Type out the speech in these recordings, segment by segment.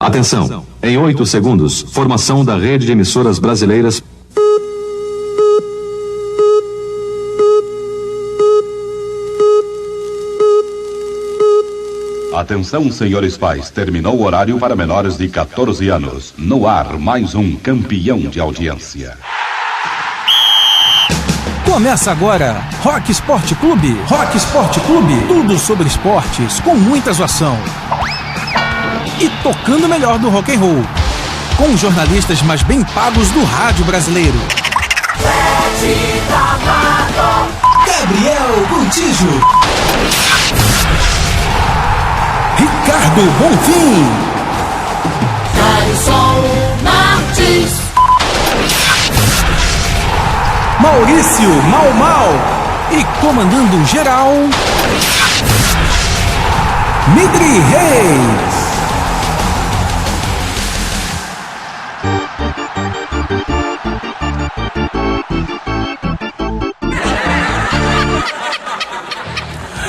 Atenção, em 8 segundos, formação da rede de emissoras brasileiras. Atenção, senhores pais, terminou o horário para menores de 14 anos. No ar, mais um campeão de audiência. Começa agora, Rock Sport Clube. Rock Sport Clube, tudo sobre esportes, com muita zoação. E tocando melhor do rock and roll, com os jornalistas mais bem pagos do rádio brasileiro. Gabriel Gontijo, Ricardo Bonfim, Alisson Martins, Maurício Mau Mau e comandando geral, Migri Reis.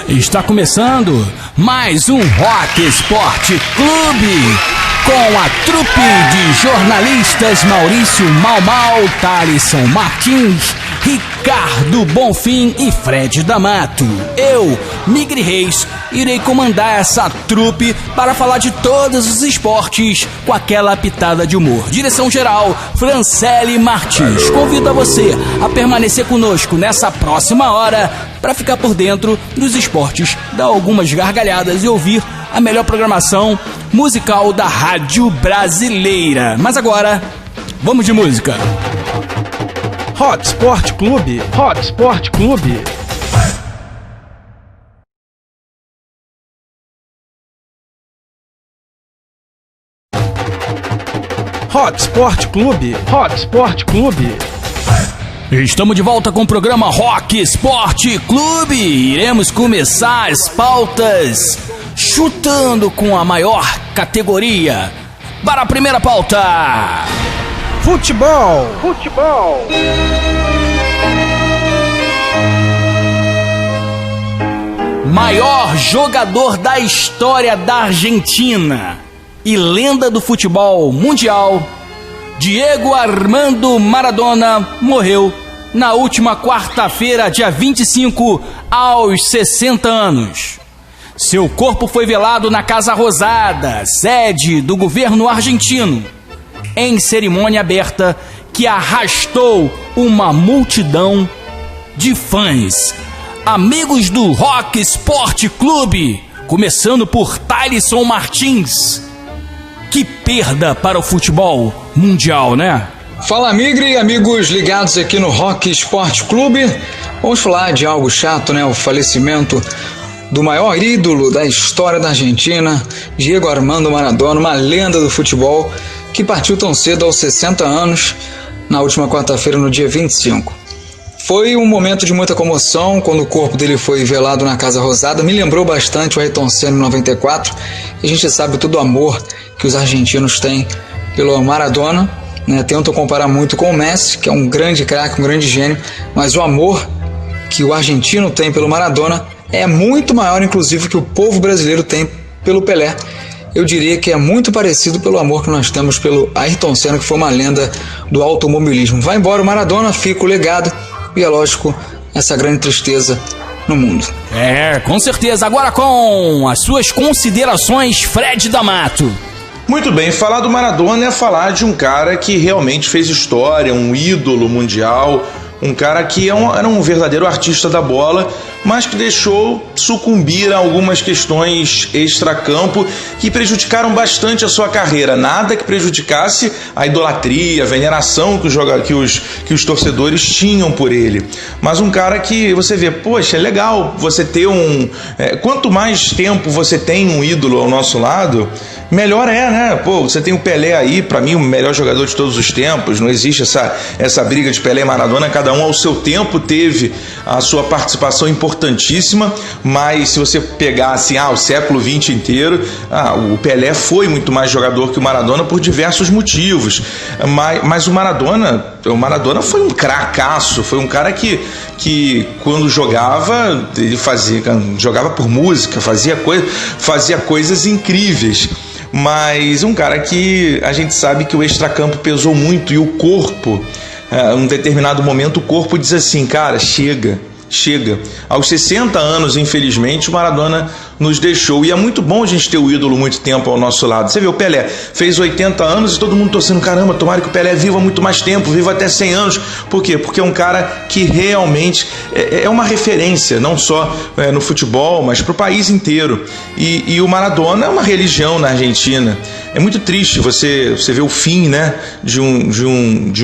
Está começando mais um Rock Sport Clube, com a trupe de jornalistas Maurício Mau Mau, Thalisson Martins, Ricardo Bonfim e Fred D'Amato. Eu, Migri Reis, irei comandar essa trupe para falar de todos os esportes com aquela pitada de humor. Direção geral, Franciele Martins. Convido a você a permanecer conosco nessa próxima hora para ficar por dentro dos esportes, dar algumas gargalhadas e ouvir a melhor programação musical da rádio brasileira. Mas agora, vamos de música. Rock Sport Clube. Rock Sport Clube. Rock Sport Clube. Rock Sport Clube. Estamos de volta com o programa Rock Sport Clube. Iremos começar as pautas chutando com a maior categoria. Para a primeira pauta: futebol. Futebol. Maior jogador da história da Argentina e lenda do futebol mundial, Diego Armando Maradona, morreu na última quarta-feira, dia 25, aos 60 anos. Seu corpo foi velado na Casa Rosada, sede do governo argentino, em cerimônia aberta que arrastou uma multidão de fãs. Amigos do Rock Sport Clube, começando por Thalisson Martins. Que perda para o futebol mundial, né? Fala, Migri, amigos ligados aqui no Rock Sport Clube. Vamos falar de algo chato, né? O falecimento do maior ídolo da história da Argentina, Diego Armando Maradona, uma lenda do futebol, que partiu tão cedo aos 60 anos, na última quarta-feira, no dia 25. Foi um momento de muita comoção quando o corpo dele foi velado na Casa Rosada. Me lembrou bastante o Ayrton Senna em 94. E a gente sabe todo o amor que os argentinos têm pelo Maradona, né? Tentam comparar muito com o Messi, que é um grande craque, um grande gênio, mas o amor que o argentino tem pelo Maradona é muito maior, inclusive, que o povo brasileiro tem pelo Pelé. Eu diria que é muito parecido pelo amor que nós temos pelo Ayrton Senna, que foi uma lenda do automobilismo. Vai embora o Maradona, fica o legado e, é lógico, essa grande tristeza no mundo. É, com certeza. Agora com as suas considerações, Fred D'Amato. Muito bem, falar do Maradona é falar de um cara que realmente fez história, um ídolo mundial, um cara que era um verdadeiro artista da bola, mas que deixou sucumbir a algumas questões extracampo que prejudicaram bastante a sua carreira. Nada que prejudicasse a idolatria, a veneração que os torcedores tinham por ele. Mas um cara que você vê, poxa, é legal você ter quanto mais tempo você tem um ídolo ao nosso lado, melhor é, né? Pô, você tem o Pelé aí, pra mim o melhor jogador de todos os tempos. Não existe essa briga de Pelé e Maradona, cada um ao seu tempo teve a sua participação importantíssima, mas se você pegar assim, o século XX inteiro, o Pelé foi muito mais jogador que o Maradona por diversos motivos, mas o Maradona foi um cracaço, foi um cara que quando jogava, ele jogava por música, fazia coisas incríveis. mas um cara que a gente sabe que o extracampo pesou muito e o corpo, em um determinado momento, o corpo diz assim, cara, chega. Aos 60 anos, infelizmente, o Maradona nos deixou. E é muito bom a gente ter o ídolo muito tempo ao nosso lado. Você vê, o Pelé fez 80 anos e todo mundo torcendo, caramba, tomara que o Pelé viva muito mais tempo, viva até 100 anos. Por quê? Porque é um cara que realmente é uma referência, não só no futebol, mas para o país inteiro. E o Maradona é uma religião na Argentina. É muito triste você ver o fim, né, de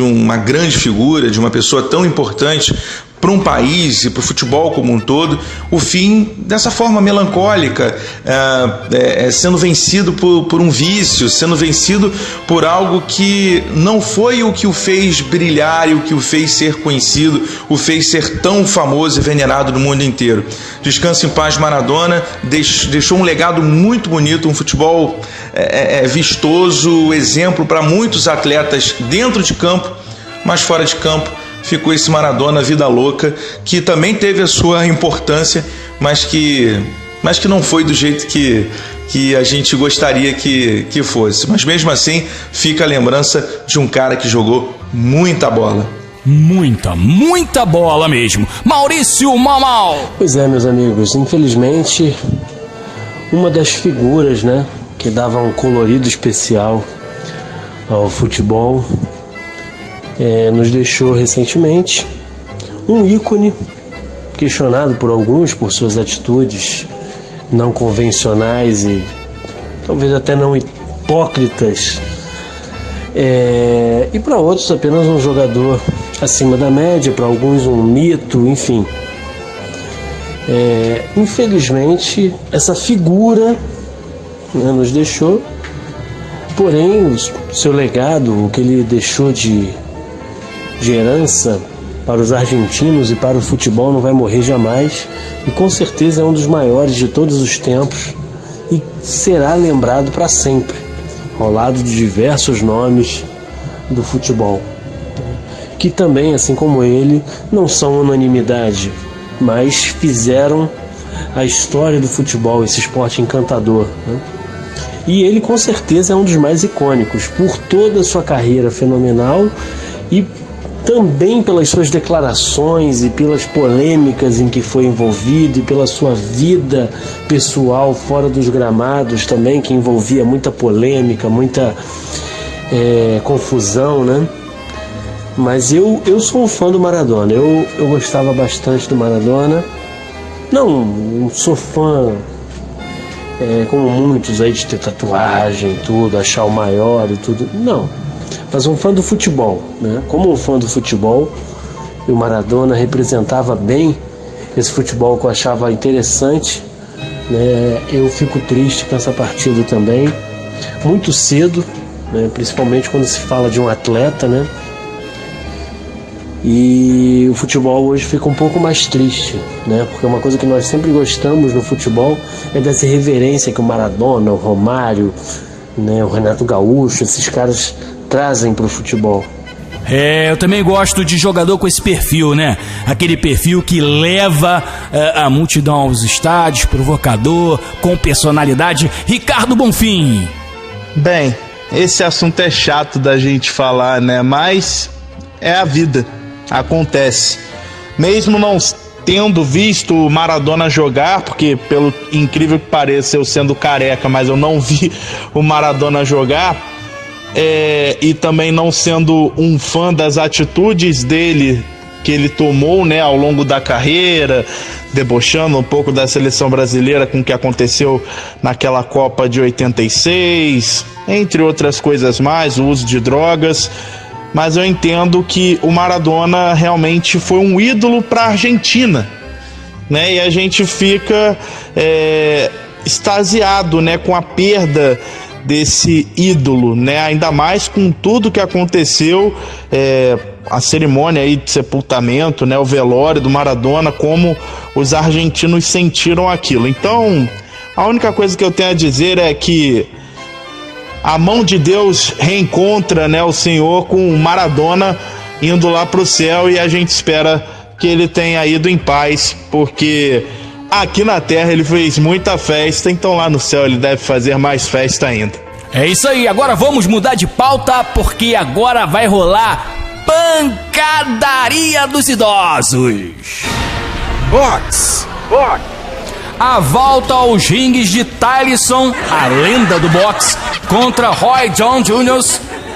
uma grande figura, de uma pessoa tão importante para um país e para o futebol como um todo, o fim dessa forma melancólica, sendo vencido por um vício, sendo vencido por algo que não foi o que o fez brilhar e o que o fez ser conhecido, o fez ser tão famoso e venerado no mundo inteiro. Descanse em paz, Maradona, deixou um legado muito bonito, um futebol vistoso, exemplo para muitos atletas dentro de campo, mas fora de campo. Ficou esse Maradona vida louca, que também teve a sua importância, mas que não foi do jeito que a gente gostaria que fosse. Mas mesmo assim, fica a lembrança de um cara que jogou muita bola. Muita bola mesmo. Maurício Mal. Pois é, meus amigos, infelizmente, uma das figuras, né, que dava um colorido especial ao futebol, nos deixou recentemente, um ícone questionado por alguns por suas atitudes não convencionais e talvez até não hipócritas, e para outros apenas um jogador acima da média, para alguns um mito, enfim. Infelizmente essa figura, né, nos deixou, porém o seu legado, o que ele deixou de herança para os argentinos e para o futebol não vai morrer jamais, e com certeza é um dos maiores de todos os tempos e será lembrado para sempre, ao lado de diversos nomes do futebol, que também, assim como ele, não são unanimidade, mas fizeram a história do futebol, esse esporte encantador, né? E ele com certeza é um dos mais icônicos, por toda a sua carreira fenomenal e também pelas suas declarações e pelas polêmicas em que foi envolvido e pela sua vida pessoal fora dos gramados também, que envolvia muita polêmica, muita confusão, né? Mas eu sou um fã do Maradona, eu gostava bastante do Maradona. Não sou fã como muitos aí de ter tatuagem, tudo, achar o maior e tudo, não. Mas um fã do futebol, né? Como um fã do futebol, o Maradona representava bem esse futebol que eu achava interessante, né? Eu fico triste com essa partida também, muito cedo, né? Principalmente quando se fala de um atleta, né? E o futebol hoje fica um pouco mais triste, né? Porque uma coisa que nós sempre gostamos no futebol é dessa reverência que o Maradona, o Romário, né? O Renato Gaúcho, esses caras trazem para o futebol. Eu também gosto de jogador com esse perfil, né? Aquele perfil que leva a multidão aos estádios, provocador, com personalidade. Ricardo Bonfim. Bem, esse assunto é chato da gente falar, né? Mas é a vida, acontece. Mesmo não tendo visto o Maradona jogar, porque pelo incrível que pareça, eu sendo careca, mas eu não vi o Maradona jogar, e também não sendo um fã das atitudes dele que ele tomou, né, ao longo da carreira, debochando um pouco da seleção brasileira com o que aconteceu naquela Copa de 86, entre outras coisas mais, o uso de drogas. Mas eu entendo que o Maradona realmente foi um ídolo para a Argentina, né? E a gente fica extasiado, né, com a perda desse ídolo, né? Ainda mais com tudo que aconteceu, a cerimônia aí de sepultamento, né, o velório do Maradona, como os argentinos sentiram aquilo. Então, a única coisa que eu tenho a dizer é que a mão de Deus reencontra, né, o Senhor com o Maradona indo lá para o céu, e a gente espera que ele tenha ido em paz, porque aqui na terra ele fez muita festa, então lá no céu ele deve fazer mais festa ainda. É isso aí, agora vamos mudar de pauta, porque agora vai rolar pancadaria dos idosos. Box. A volta aos rings de Tyson, a lenda do boxe, contra Roy Jones Jr.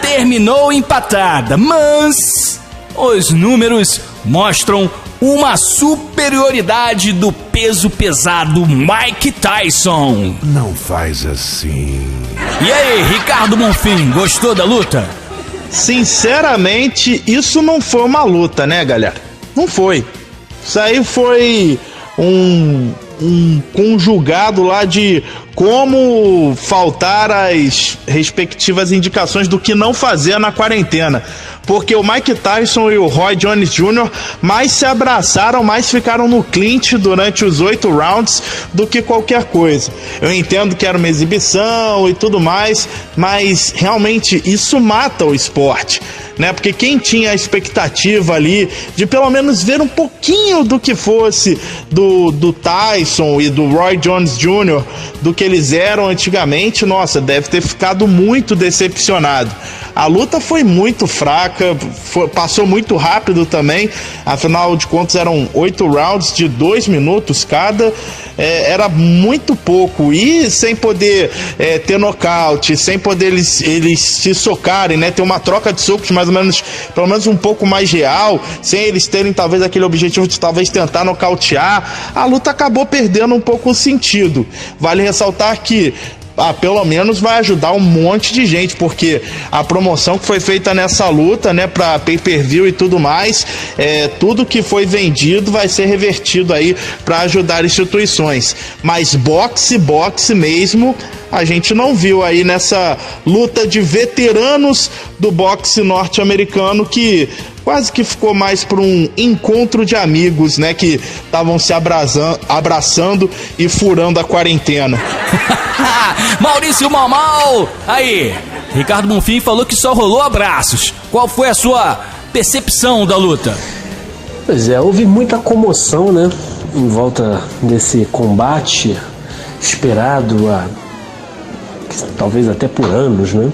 terminou empatada, mas os números mostram uma superioridade do peso pesado Mike Tyson. Não faz assim. E aí, Ricardo Bonfim, gostou da luta? Sinceramente, isso não foi uma luta, né, galera? Não foi. Isso aí foi um conjugado lá de como faltar as respectivas indicações do que não fazer na quarentena. Porque o Mike Tyson e o Roy Jones Jr. mais se abraçaram, mais ficaram no clinch durante os 8 rounds do que qualquer coisa. Eu entendo que era uma exibição e tudo mais, mas realmente isso mata o esporte, né? Porque quem tinha a expectativa ali de pelo menos ver um pouquinho do que fosse do Tyson e do Roy Jones Jr., do que eles eram antigamente, nossa, deve ter ficado muito decepcionado. A luta foi muito fraca, passou muito rápido também, afinal de contas eram 8 rounds de 2 minutos cada, era muito pouco, e sem poder ter nocaute, sem poder eles se socarem, né, ter uma troca de socos mais ou menos, pelo menos um pouco mais real, sem eles terem talvez aquele objetivo de talvez tentar nocautear, a luta acabou perdendo um pouco o sentido. Vale ressaltar que pelo menos vai ajudar um monte de gente, porque a promoção que foi feita nessa luta, né, pra pay-per-view e tudo mais, tudo que foi vendido vai ser revertido aí para ajudar instituições, mas boxe mesmo a gente não viu aí nessa luta de veteranos do boxe norte-americano, que quase que ficou mais para um encontro de amigos, né, que estavam se abraçando e furando a quarentena. Maurício Mal. Aí, Ricardo Bonfim falou que só rolou abraços. Qual foi a sua percepção da luta? Pois é, houve muita comoção, né, em volta desse combate esperado há talvez até por anos, né?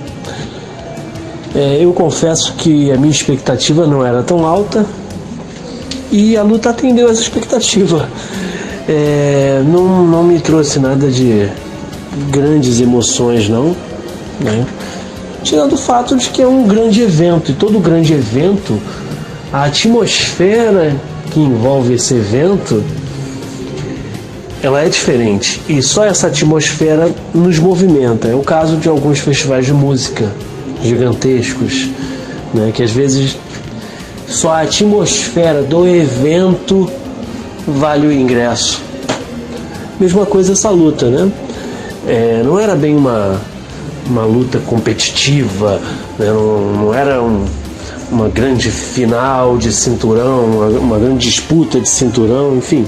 Eu confesso que a minha expectativa não era tão alta e a luta atendeu essa expectativa. Não me trouxe nada de grandes emoções, não, né? Tirando o fato de que é um grande evento, e todo grande evento, a atmosfera que envolve esse evento, ela é diferente, e só essa atmosfera nos movimenta. É o caso de alguns festivais de música gigantescos, né, que às vezes só a atmosfera do evento vale o ingresso. Mesma coisa essa luta, né? Não era bem uma luta competitiva, né? Não era uma grande final de cinturão, uma grande disputa de cinturão, enfim.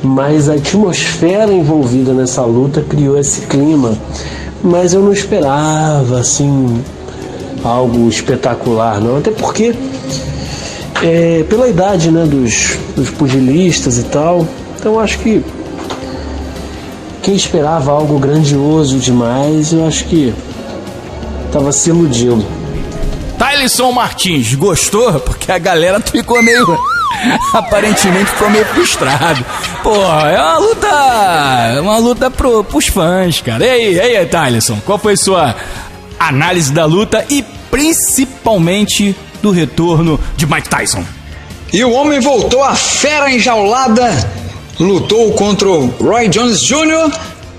Mas a atmosfera envolvida nessa luta criou esse clima. Mas eu não esperava, assim, algo espetacular, não. Até porque, pela idade, né, dos pugilistas e tal, então acho que quem esperava algo grandioso demais, eu acho que estava se iludindo. Tyson Martins, gostou? Porque a galera ficou meio... aparentemente ficou meio frustrado. Porra, é uma luta pros fãs, cara. E aí, Tyson, qual foi sua análise da luta e principalmente do retorno de Mike Tyson? E o homem voltou à fera enjaulada, lutou contra o Roy Jones Jr.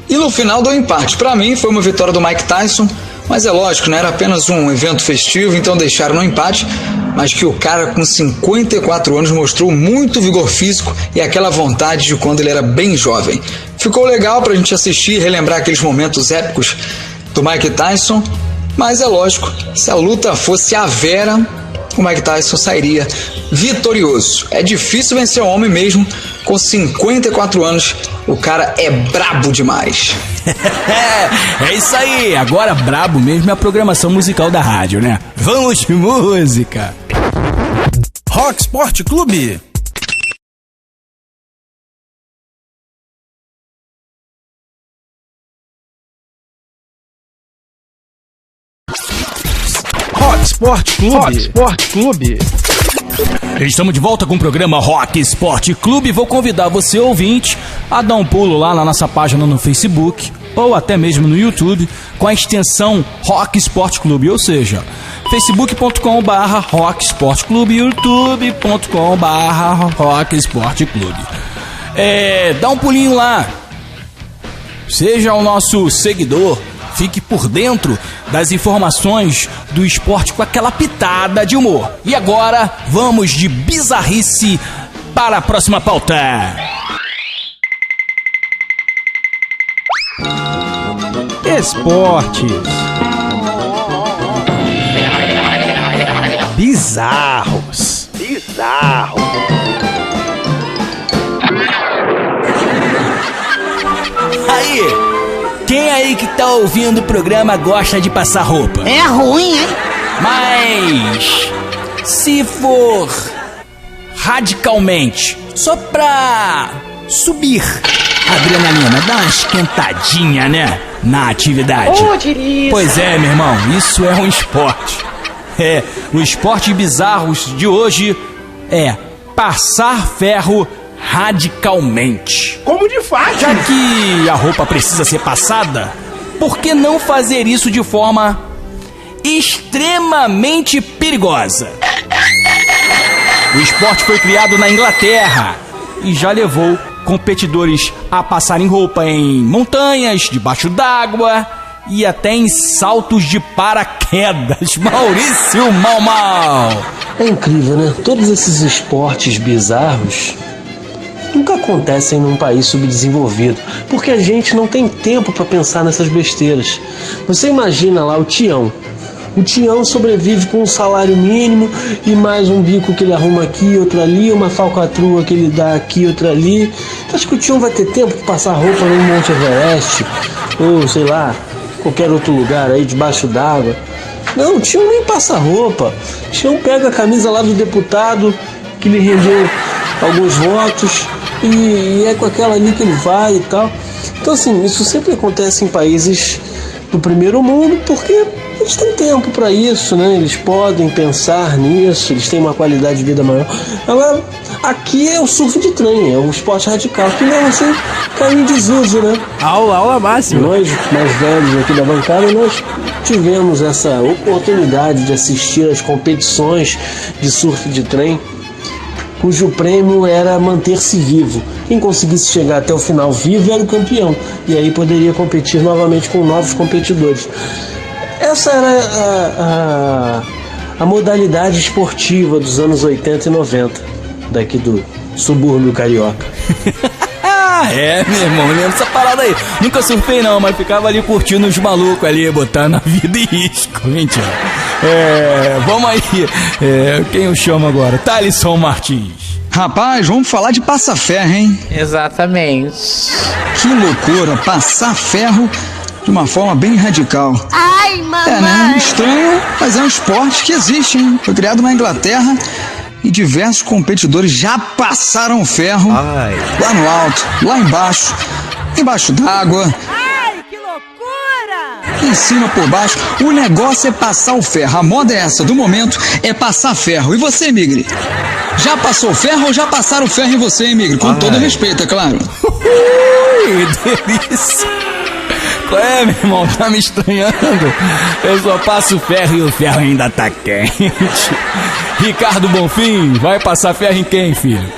e no final deu empate. Pra mim foi uma vitória do Mike Tyson, mas é lógico, não era apenas um evento festivo, então deixaram no empate. Mas que o cara com 54 anos mostrou muito vigor físico e aquela vontade de quando ele era bem jovem. Ficou legal pra gente assistir e relembrar aqueles momentos épicos do Mike Tyson, mas é lógico, se a luta fosse a Vera, o Mike Tyson sairia vitorioso. É difícil vencer o homem mesmo, com 54 anos, o cara é brabo demais. É isso aí, agora brabo mesmo é a programação musical da rádio, né? Vamos de música! Rock Sport Clube. Sport Clube. Estamos de volta com o programa Rock Sport Clube. Vou convidar você, ouvinte, a dar um pulo lá na nossa página no Facebook ou até mesmo no YouTube com a extensão Rock Sport Clube, ou seja, facebook.com/Rock Sport Clube, youtube.com/Rock Sport Clube. Dá um pulinho lá, seja o nosso seguidor, fique por dentro das informações do esporte com aquela pitada de humor. E agora, vamos de bizarrice para a próxima pauta. Esportes. Bizarros. Aí, quem aí que tá ouvindo o programa gosta de passar roupa? É ruim, hein? Mas se for radicalmente, só pra subir a adrenalina, dar uma esquentadinha, né, na atividade. Pois é, meu irmão, isso é um esporte. O esporte bizarros de hoje é passar ferro radicalmente. Como de fato? Já que a roupa precisa ser passada, por que não fazer isso de forma extremamente perigosa? O esporte foi criado na Inglaterra e já levou competidores a passarem roupa em montanhas, debaixo d'água e até em saltos de paraquedas. Maurício Mal. É incrível, né? Todos esses esportes bizarros nunca acontecem num país subdesenvolvido, porque a gente não tem tempo para pensar nessas besteiras. Você imagina lá o Tião. O Tião sobrevive com um salário mínimo e mais um bico que ele arruma aqui, outro ali, uma falcatrua que ele dá aqui, outra ali. Você acha que o Tião vai ter tempo para passar roupa no Monte Everest? Ou, sei lá, qualquer outro lugar aí debaixo d'água? Não, o Tião nem passa roupa. O Tião pega a camisa lá do deputado que lhe rendeu alguns votos e é com aquela ali que ele vai e tal. Então, assim, isso sempre acontece em países do primeiro mundo porque eles têm tempo para isso, né? Eles podem pensar nisso, eles têm uma qualidade de vida maior. Agora, aqui é o surf de trem, é um esporte radical que mesmo assim caiu em desuso, né? Aula máxima. Nós, mais velhos aqui da bancada, nós tivemos essa oportunidade de assistir às competições de surf de trem, cujo prêmio era manter-se vivo. Quem conseguisse chegar até o final vivo era o campeão, e aí poderia competir novamente com novos competidores. Essa era a modalidade esportiva dos anos 80 e 90, daqui do subúrbio carioca. Meu irmão, lembra essa parada aí. Nunca surfei não, mas ficava ali curtindo os malucos ali, botando a vida em risco. Mentira. Vamos aí. Quem eu chamo agora? Thalisson Martins. Rapaz, vamos falar de passar ferro, hein? Exatamente. Que loucura, passar ferro de uma forma bem radical. Ai, mamãe! Né? Estranho, mas é um esporte que existe, hein? Foi criado na Inglaterra e diversos competidores já passaram ferro lá no alto, lá embaixo d'água. Ai, que loucura! Em cima, por baixo, o negócio é passar o ferro. A moda é essa, do momento, é passar ferro. E você, Migre? Já passou ferro ou já passaram ferro em você, hein, Migre? Com todo respeito, é claro. Delícia! Qual é, meu irmão? Tá me estranhando? Eu só passo ferro e o ferro ainda tá quente. Ricardo Bonfim, vai passar ferro em quem, filho?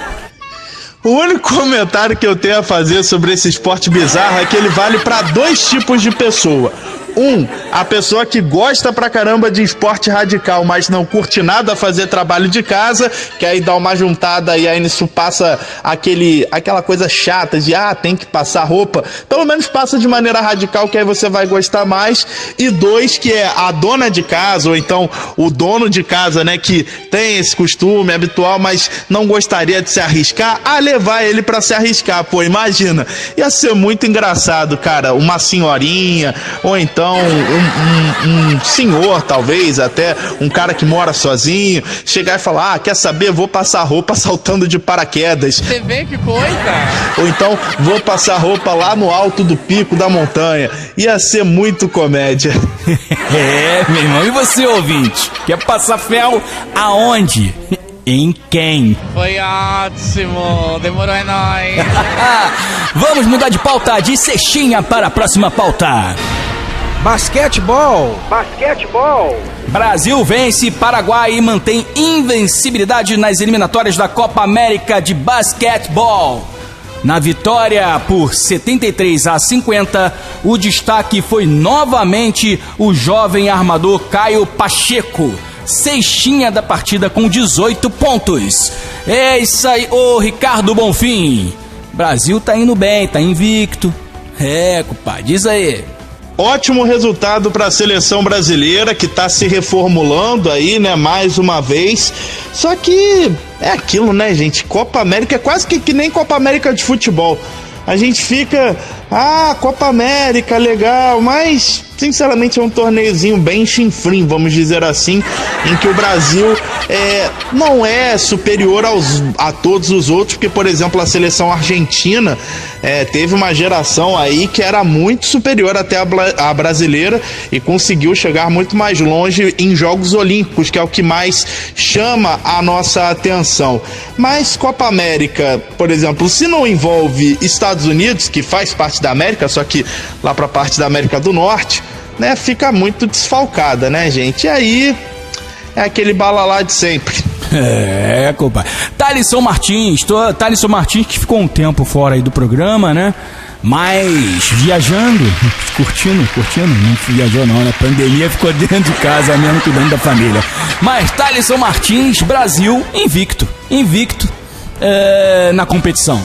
O único comentário que eu tenho a fazer sobre esse esporte bizarro é que ele vale para dois tipos de pessoa. A pessoa que gosta pra caramba de esporte radical, mas não curte nada fazer trabalho de casa, que aí dá uma juntada e aí nisso passa aquela coisa chata de tem que passar roupa. Pelo menos passa de maneira radical, que aí você vai gostar mais. E 2, que é a dona de casa, ou então o dono de casa, né, que tem esse costume habitual, mas não gostaria de se arriscar, a levar ele pra se arriscar. Pô, imagina, ia ser muito engraçado, cara, uma senhorinha, ou então então um senhor, talvez, até um cara que mora sozinho, chegar e falar, quer saber, vou passar roupa saltando de paraquedas. Você vê que coisa? Ou então, vou passar roupa lá no alto do pico da montanha. Ia ser muito comédia. Meu irmão, e você, ouvinte? Quer passar fel aonde? Em quem? Foi ótimo, demorou é nóis. Vamos mudar de pauta de cestinha para a próxima pauta. Basquetebol. Brasil vence Paraguai e mantém invencibilidade nas eliminatórias da Copa América de Basquetebol. Na vitória por 73-50, o destaque foi novamente o jovem armador Caio Pacheco, cestinha da partida com 18 pontos. É isso aí, ô Ricardo Bonfim. Brasil tá indo bem, tá invicto. Compadre, diz aí. Ótimo resultado para a seleção brasileira, que está se reformulando aí, né, mais uma vez. Só que é aquilo, né, gente? Copa América é quase que nem Copa América de futebol. A gente fica, Copa América, legal, mas sinceramente é um torneiozinho bem chinfrim, vamos dizer assim, em que o Brasil não é superior a todos os outros, porque, por exemplo, a seleção argentina teve uma geração aí que era muito superior até a brasileira e conseguiu chegar muito mais longe em Jogos Olímpicos, que é o que mais chama a nossa atenção. Mas Copa América, por exemplo, se não envolve Estados Unidos, que faz parte da América, só que lá para a parte da América do Norte, né, fica muito desfalcada, né, gente? E aí é aquele balalá de sempre. Compadre. Thalisson Martins que ficou um tempo fora aí do programa, né? Mas viajando, curtindo, não viajou não, né? Pandemia, ficou dentro de casa mesmo, cuidando da família. Mas Thalisson Martins, Brasil, invicto na competição.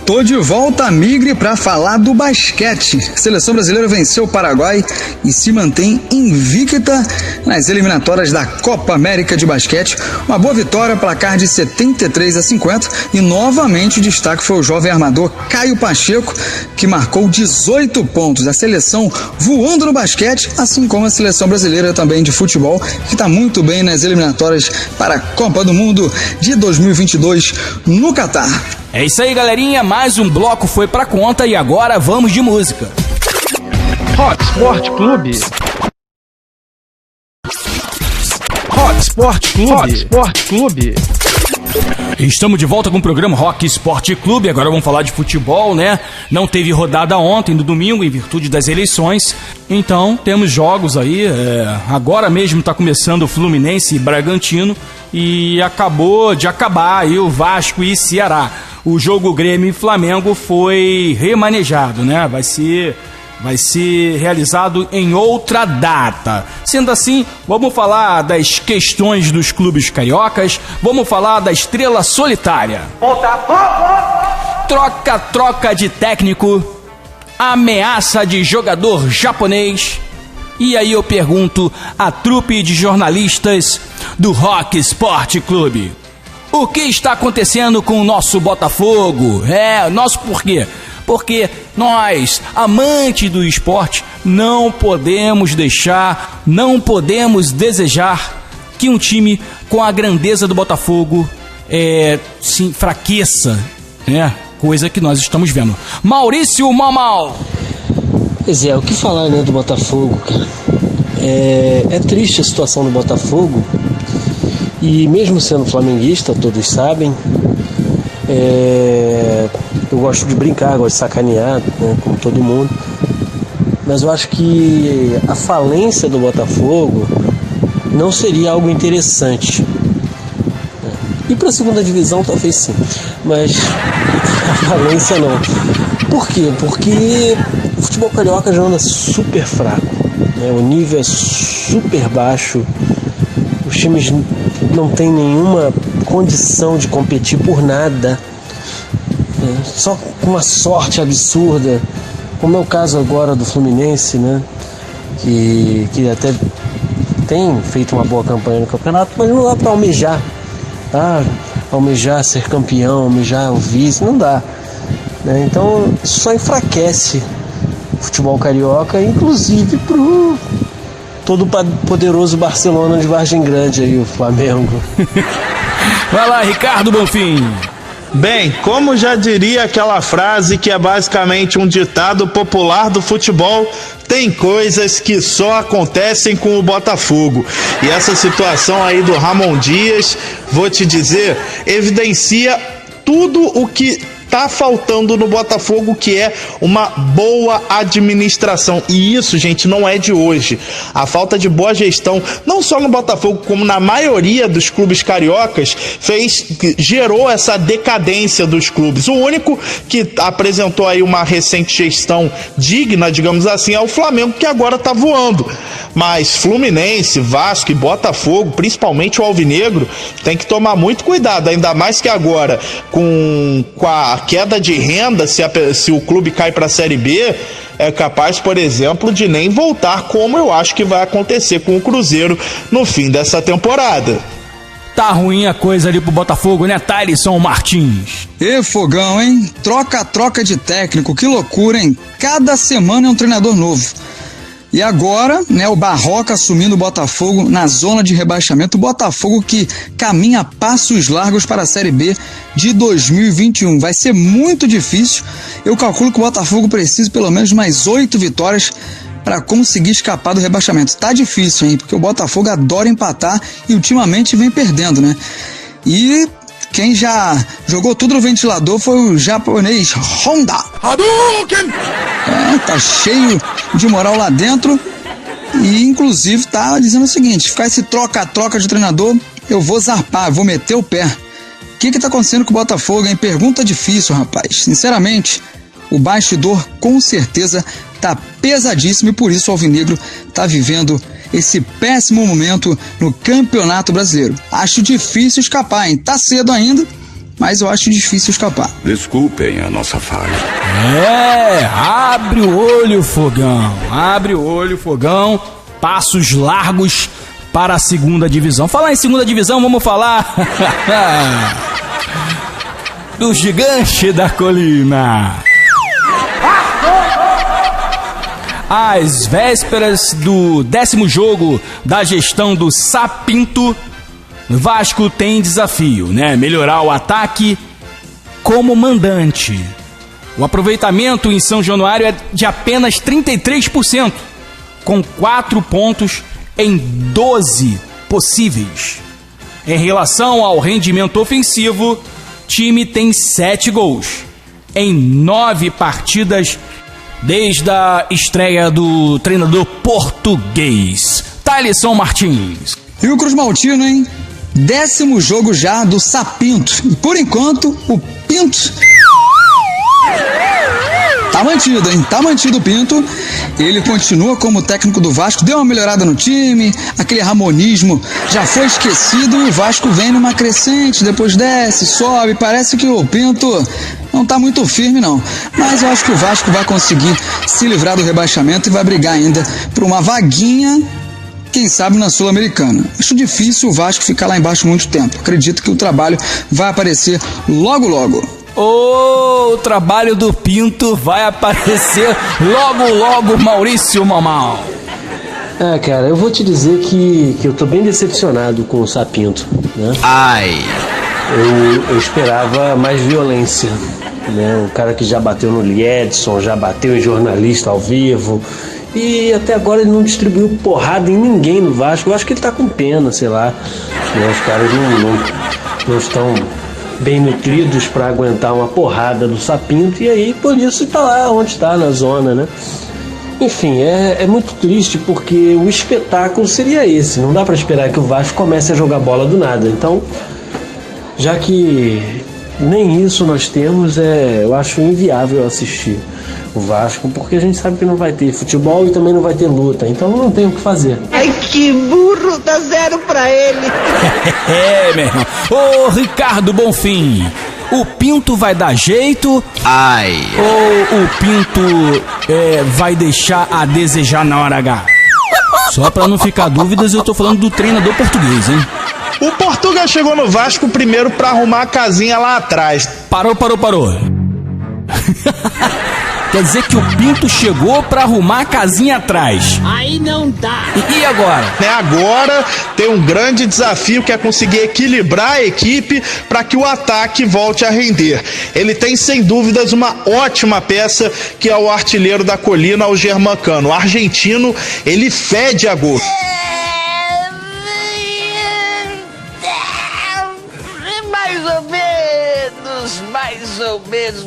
Tô de volta a Migre para falar do basquete. A seleção brasileira venceu o Paraguai e se mantém invicta nas eliminatórias da Copa América de Basquete. Uma boa vitória, placar de 73-50, e novamente o destaque foi o jovem armador Caio Pacheco, que marcou 18 pontos. A seleção voando no basquete, assim como a seleção brasileira também de futebol, que está muito bem nas eliminatórias para a Copa do Mundo de 2022 no Catar. É isso aí, galerinha, mais um bloco foi pra conta e agora vamos de música. Hot Sport Clube. Hot Sport Clube. Estamos de volta com o programa Rock Sport Clube. Agora vamos falar de futebol, né? Não teve rodada ontem, no domingo, em virtude das eleições. Então, temos jogos aí. Agora mesmo está começando o Fluminense e Bragantino. E acabou de acabar aí o Vasco e Ceará. O jogo Grêmio e Flamengo foi remanejado, né? Vai ser realizado em outra data. Sendo assim, vamos falar das questões dos clubes cariocas, vamos falar da estrela solitária. Troca de técnico, ameaça de jogador japonês. E aí eu pergunto à trupe de jornalistas do Rock Sport Clube: o que está acontecendo com o nosso Botafogo? Nosso por quê? Porque nós, amantes do esporte, não podemos desejar que um time com a grandeza do Botafogo se enfraqueça, né? Coisa que nós estamos vendo. Maurício Mal. Pois é, o que falar, né, do Botafogo, cara? É triste a situação do Botafogo. E mesmo sendo flamenguista, todos sabem, eu gosto de brincar, gosto de sacanear, né, como todo mundo, mas eu acho que a falência do Botafogo não seria algo interessante. E para a segunda divisão talvez sim, mas a falência não. Por quê? Porque o futebol carioca já anda super fraco, né? O nível é super baixo, os times não têm nenhuma condição de competir por nada, né? Só com uma sorte absurda, como é o caso agora do Fluminense, né? Que até tem feito uma boa campanha no campeonato, mas não dá para almejar, almejar ser campeão, almejar o vice, não dá, né? Então isso só enfraquece futebol carioca, inclusive pro todo poderoso Barcelona de Vargem Grande aí, o Flamengo. Vai lá, Ricardo Bonfim. Bem, como já diria aquela frase que é basicamente um ditado popular do futebol, tem coisas que só acontecem com o Botafogo. E essa situação aí do Ramon Dias, vou te dizer, evidencia tudo o que tá faltando no Botafogo, que é uma boa administração. E isso, gente, não é de hoje. A falta de boa gestão, não só no Botafogo, como na maioria dos clubes cariocas, gerou essa decadência dos clubes. O único que apresentou aí uma recente gestão digna, digamos assim, é o Flamengo, que agora tá voando. Mas Fluminense, Vasco e Botafogo, principalmente o Alvinegro, tem que tomar muito cuidado, ainda mais que agora, com a queda de renda, se o clube cai para a Série B, é capaz, por exemplo, de nem voltar, como eu acho que vai acontecer com o Cruzeiro no fim dessa temporada. Tá ruim a coisa ali pro Botafogo, né, Thalisson Martins? E Fogão, hein? Troca de técnico, que loucura, hein? Cada semana é um treinador novo. E agora, né, o Barroca assumindo o Botafogo na zona de rebaixamento. O Botafogo que caminha a passos largos para a Série B de 2021. Vai ser muito difícil. Eu calculo que o Botafogo precisa pelo menos mais 8 vitórias para conseguir escapar do rebaixamento. Tá difícil, hein? Porque o Botafogo adora empatar e ultimamente vem perdendo, né? E quem já jogou tudo no ventilador foi o japonês Honda. Tá cheio de moral lá dentro e inclusive tá dizendo o seguinte: ficar esse troca-troca de treinador, eu vou zarpar, eu vou meter o pé. O que tá acontecendo com o Botafogo, hein? Pergunta difícil, rapaz. Sinceramente, o bastidor com certeza tá pesadíssimo e por isso o Alvinegro tá vivendo esse péssimo momento no Campeonato Brasileiro. Acho difícil escapar, hein? Tá cedo ainda, mas eu acho difícil escapar. Desculpem a nossa falha. Abre o olho, Fogão. Abre o olho, Fogão. Passos largos para a segunda divisão. Falar em segunda divisão, vamos falar do Gigante da Colina. Às vésperas do 10º jogo da gestão do Sapinto, Vasco tem desafio, né? Melhorar o ataque como mandante. O aproveitamento em São Januário é de apenas 33%, com 4 pontos em 12 possíveis. Em relação ao rendimento ofensivo, time tem 7 gols em 9 partidas desde a estreia do treinador português Thalisson Martins. E o Cruz Maltino, hein? 10º jogo já do Sapinto. E por enquanto, o Pinto tá mantido, hein? Tá mantido o Pinto. Ele continua como técnico do Vasco, deu uma melhorada no time, aquele ramonismo já foi esquecido e o Vasco vem numa crescente, depois desce, sobe. Parece que o Pinto não tá muito firme, não. Mas eu acho que o Vasco vai conseguir se livrar do rebaixamento e vai brigar ainda por uma vaguinha, quem sabe na Sul-Americana. Acho difícil o Vasco ficar lá embaixo muito tempo. Acredito que o trabalho vai aparecer logo, logo. O trabalho do Pinto vai aparecer logo, logo, Maurício Mamal. Cara, eu vou te dizer que eu tô bem decepcionado com o Sapinto, né? Ai! Eu esperava mais violência, né? Um cara que já bateu no Liedson, já bateu em jornalista ao vivo e até agora ele não distribuiu porrada em ninguém no Vasco. Eu acho que ele tá com pena, sei lá, né? Os caras não estão bem nutridos para aguentar uma porrada do Sapinto e aí por isso tá lá onde está, na zona, né? Enfim, é muito triste porque o espetáculo seria esse. Não dá para esperar que o Vasco comece a jogar bola do nada. Então, já que nem isso nós temos, eu acho inviável assistir o Vasco, porque a gente sabe que não vai ter futebol e também não vai ter luta, então não tem o que fazer. Ai, que burro, dá 0 pra ele. Meu irmão. Ô, Ricardo Bonfim, o Pinto vai dar jeito? Ai. Ou o Pinto vai deixar a desejar na hora H? Só pra não ficar dúvidas, eu tô falando do treinador português, hein? O Portuga chegou no Vasco primeiro pra arrumar a casinha lá atrás. Parou. Quer dizer que o Pinto chegou pra arrumar a casinha atrás. Aí não dá. E agora? Agora tem um grande desafio que é conseguir equilibrar a equipe para que o ataque volte a render. Ele tem sem dúvidas uma ótima peça que é o artilheiro da colina, o Germancano. O argentino, ele fede a gol.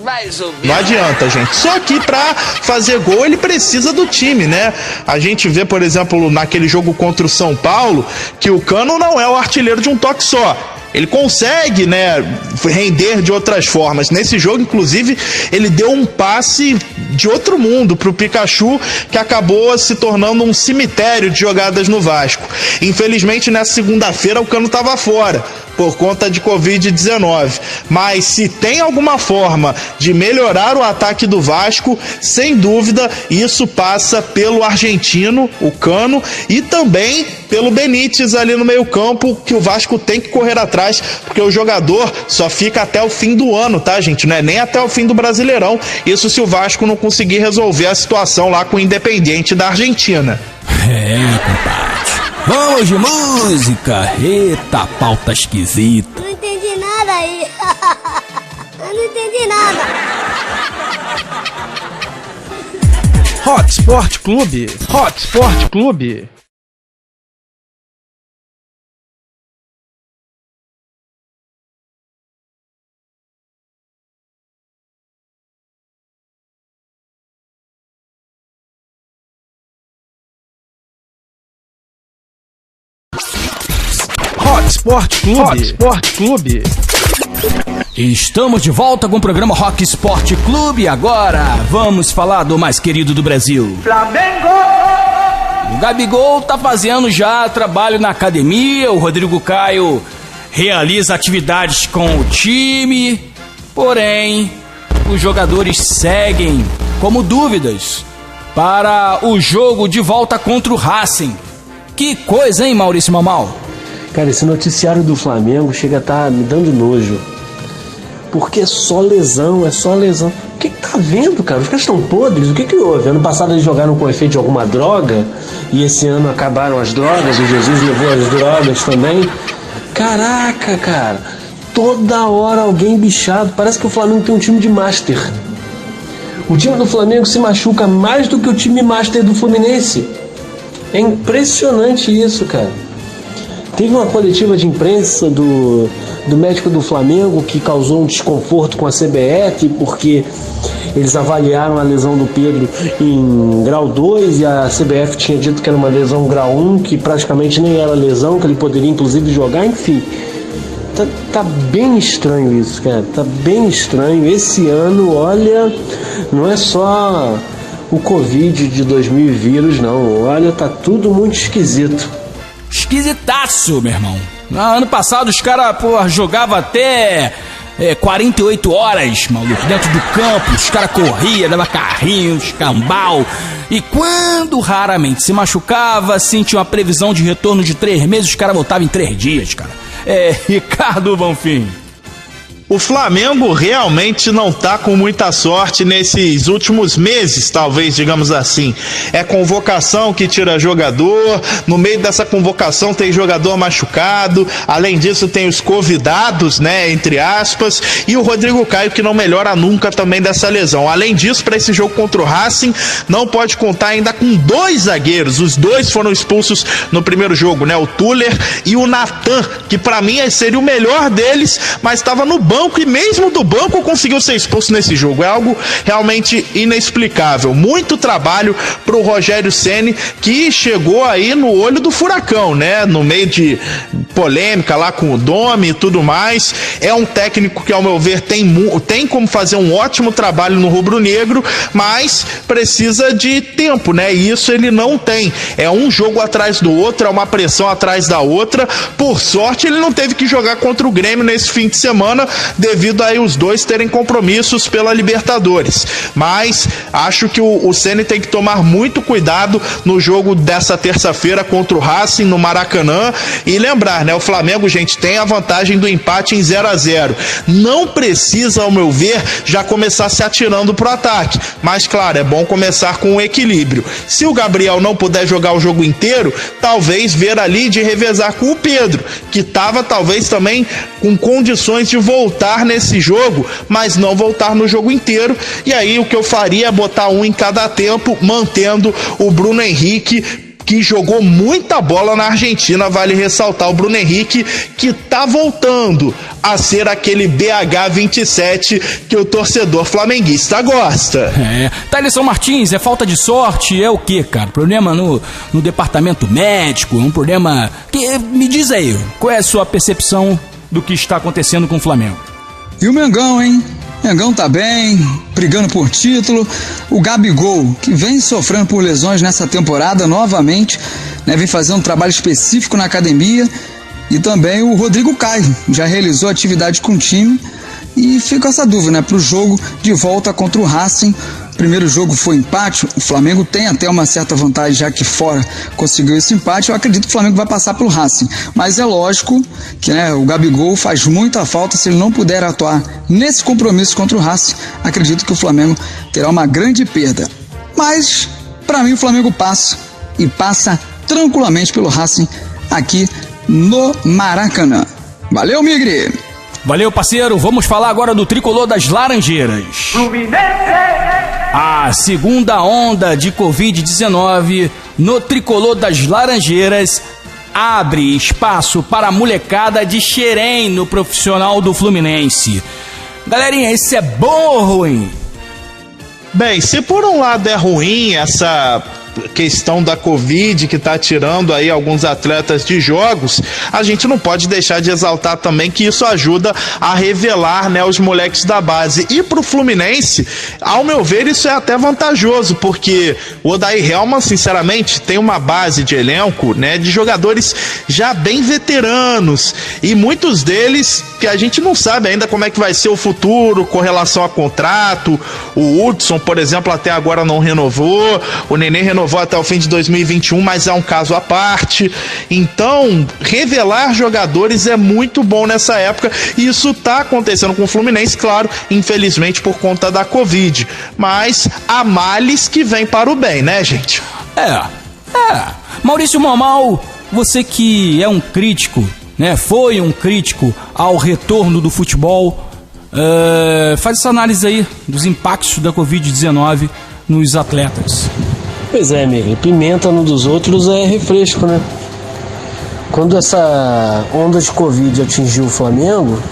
Mais ou menos. Não adianta, gente. Só que pra fazer gol ele precisa do time, né? A gente vê, por exemplo, naquele jogo contra o São Paulo, que o Cano não é o artilheiro de um toque só. Ele consegue, né, render de outras formas. Nesse jogo, inclusive, ele deu um passe de outro mundo pro Pikachu, que acabou se tornando um cemitério de jogadas no Vasco. Infelizmente, nessa segunda-feira, o Cano estava fora por conta de Covid-19. Mas se tem alguma forma de melhorar o ataque do Vasco, sem dúvida, isso passa pelo argentino, o Cano, e também pelo Benítez ali no meio-campo, que o Vasco tem que correr atrás, porque o jogador só fica até o fim do ano, tá, gente? Não é nem até o fim do Brasileirão. Isso se o Vasco não conseguir resolver a situação lá com o Independiente da Argentina. Compadre. Vamos de música. Eita, pauta esquisita. Não entendi nada aí. Eu não entendi nada. Hot Sport Clube. Hot Sport Clube. Hot Sport Clube. Hot Sport Clube. Estamos de volta com o programa Rock Sport Clube. Agora vamos falar do mais querido do Brasil, Flamengo! O Gabigol tá fazendo já trabalho na academia. O Rodrigo Caio realiza atividades com o time. Porém, os jogadores seguem como dúvidas para o jogo de volta contra o Racing. Que coisa, hein, Maurício Mamal? Cara, esse noticiário do Flamengo chega a estar me dando nojo. Porque é só lesão, é só lesão. O que tá vendo, cara? Os caras estão podres. O que houve? Ano passado eles jogaram com efeito de alguma droga e esse ano acabaram as drogas. O Jesus levou as drogas também. Caraca, cara. Toda hora alguém bichado. Parece que o Flamengo tem um time de master. O time do Flamengo se machuca mais do que o time master do Fluminense. É impressionante isso, cara. Teve uma coletiva de imprensa do médico do Flamengo que causou um desconforto com a CBF, porque eles avaliaram a lesão do Pedro em grau 2 e a CBF tinha dito que era uma lesão grau 1, que praticamente nem era lesão, que ele poderia inclusive jogar, enfim. Tá bem estranho isso, cara. Tá bem estranho. Esse ano, olha, não é só o Covid de 2000 vírus, não. Olha, tá tudo muito esquisito. Esquisitaço, meu irmão. Ano passado os caras, jogavam até 48 horas, maluco, dentro do campo. Os caras corriam, dava carrinhos, cambal. E quando raramente se machucava, assim, tinha uma previsão de retorno de 3 meses, os caras voltavam em 3 dias, cara. Ricardo Bonfim. O Flamengo realmente não tá com muita sorte nesses últimos meses, talvez, digamos assim. É convocação que tira jogador, no meio dessa convocação tem jogador machucado, além disso tem os convidados, né, entre aspas, e o Rodrigo Caio que não melhora nunca também dessa lesão. Além disso, para esse jogo contra o Racing, não pode contar ainda com 2 zagueiros, os 2 foram expulsos no primeiro jogo, né, o Tuller e o Natan, que para mim seria o melhor deles, mas estava no banco e mesmo do banco conseguiu ser expulso nesse jogo. É algo realmente inexplicável. Muito trabalho pro Rogério Ceni, que chegou aí no olho do furacão, né? No meio de polêmica lá com o Domi e tudo mais. É um técnico que, ao meu ver, tem como fazer um ótimo trabalho no rubro-negro, mas precisa de tempo, né? E isso ele não tem. É um jogo atrás do outro, é uma pressão atrás da outra. Por sorte, ele não teve que jogar contra o Grêmio nesse fim de semana, devido aí os dois terem compromissos pela Libertadores. Mas acho que o Ceni tem que tomar muito cuidado no jogo dessa terça-feira contra o Racing no Maracanã e lembrar, né, o Flamengo, gente, tem a vantagem do empate em 0-0. Não precisa, ao meu ver, já começar se atirando pro ataque, mas claro, é bom começar com um equilíbrio. Se o Gabriel não puder jogar o jogo inteiro, talvez ver ali de revezar com o Pedro, que estava talvez também com condições de voltar nesse jogo, mas não voltar no jogo inteiro, e aí o que eu faria é botar um em cada tempo, mantendo o Bruno Henrique, que jogou muita bola na Argentina. Vale ressaltar o Bruno Henrique, que tá voltando a ser aquele BH27 que o torcedor flamenguista gosta. Thaleson Martins, é falta de sorte? É o quê, cara? Problema no departamento médico? Um problema... Me diz aí, qual é a sua percepção do que está acontecendo com o Flamengo? E o Mengão, hein? Mengão tá bem, brigando por título. O Gabigol, que vem sofrendo por lesões nessa temporada novamente, né, vem fazendo um trabalho específico na academia. E também o Rodrigo Caio, já realizou atividade com o time. E fica essa dúvida, né, pro jogo de volta contra o Racing. O primeiro jogo foi empate, o Flamengo tem até uma certa vantagem, já que fora conseguiu esse empate. Eu acredito que o Flamengo vai passar pelo Racing, mas é lógico que, né, o Gabigol faz muita falta. Se ele não puder atuar nesse compromisso contra o Racing, acredito que o Flamengo terá uma grande perda. Mas, para mim, o Flamengo passa, e passa tranquilamente pelo Racing aqui no Maracanã. Valeu, Migre! Valeu, parceiro. Vamos falar agora do tricolor das Laranjeiras. A segunda onda de Covid-19 no tricolor das Laranjeiras abre espaço para a molecada de Xerém no profissional do Fluminense. Galerinha, isso é bom ou ruim? Bem, se por um lado é ruim essa questão da Covid que tá tirando aí alguns atletas de jogos, a gente não pode deixar de exaltar também que isso ajuda a revelar, né, os moleques da base. E pro Fluminense, ao meu ver, isso é até vantajoso, porque o Odair Hellmann, sinceramente, tem uma base de elenco, né, de jogadores já bem veteranos, e muitos deles que a gente não sabe ainda como é que vai ser o futuro com relação a contrato. O Hudson, por exemplo, até agora não renovou, o Nenê renovou até o fim de 2021, mas é um caso à parte. Então, revelar jogadores é muito bom nessa época, e isso tá acontecendo com o Fluminense, claro, infelizmente por conta da Covid, mas há males que vem para o bem, né, gente? Maurício Mamal, você que é um crítico, né, foi um crítico ao retorno do futebol, faz essa análise aí dos impactos da Covid-19 nos atletas. Pois é, amigo, pimenta no dos outros é refresco, né? Quando essa onda de Covid atingiu o Flamengo,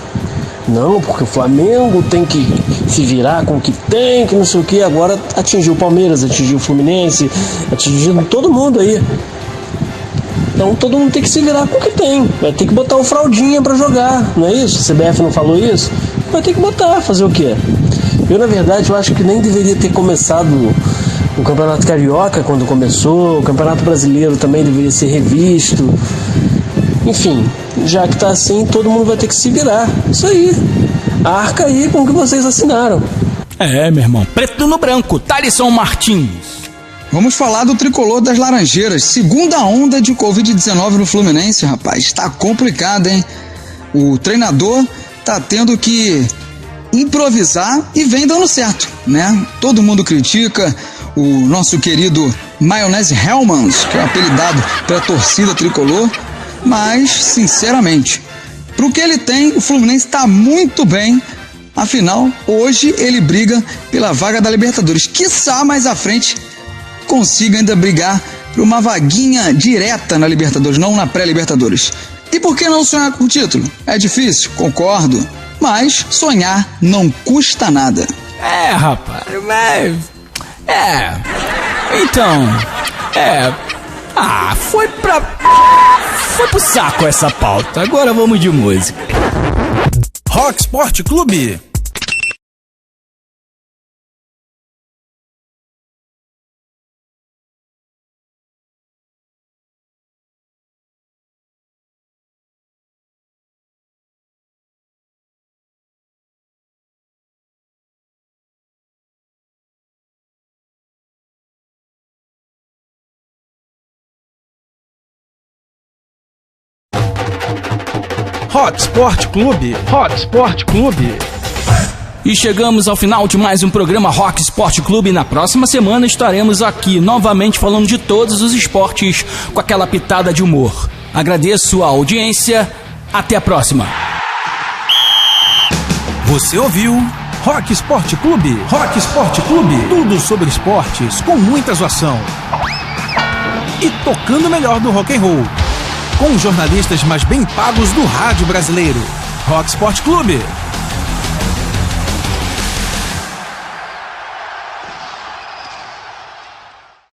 não, porque o Flamengo tem que se virar com o que tem, que não sei o que, agora atingiu o Palmeiras, atingiu o Fluminense, atingiu todo mundo aí. Então todo mundo tem que se virar com o que tem, vai ter que botar o fraldinha pra jogar, não é isso? A CBF não falou isso? Vai ter que botar, fazer o quê? Eu, na verdade, eu acho que nem deveria ter começado o Campeonato Carioca quando começou, o Campeonato Brasileiro também deveria ser revisto. Enfim, já que tá assim, todo mundo vai ter que se virar. Isso aí. Arca aí com o que vocês assinaram. Meu irmão. Preto no branco, Thaleson Martins. Vamos falar do tricolor das Laranjeiras. Segunda onda de Covid-19 no Fluminense, rapaz. Tá complicado, hein? O treinador tá tendo que improvisar e vem dando certo, né? Todo mundo critica o nosso querido Maionese Hellmann, que é apelidado pela torcida tricolor, mas, sinceramente, pro que ele tem, o Fluminense está muito bem. Afinal, hoje ele briga pela vaga da Libertadores. Quiçá mais à frente consiga ainda brigar por uma vaguinha direta na Libertadores, não na pré-Libertadores. E por que não sonhar com o título? É difícil, concordo, mas sonhar não custa nada. Rapaz, mas... Então... foi pro saco essa pauta. Agora vamos de música. Rock Sport Clube. Rock Sport Clube. Rock Sport Clube. E chegamos ao final de mais um programa Rock Sport Clube. Na próxima semana estaremos aqui novamente falando de todos os esportes com aquela pitada de humor. Agradeço a audiência. Até a próxima. Você ouviu Rock Sport Clube. Rock Sport Clube. Tudo sobre esportes com muita zoação. E tocando melhor do rock and roll. Com os jornalistas mais bem pagos do rádio brasileiro. Rock Sport Clube.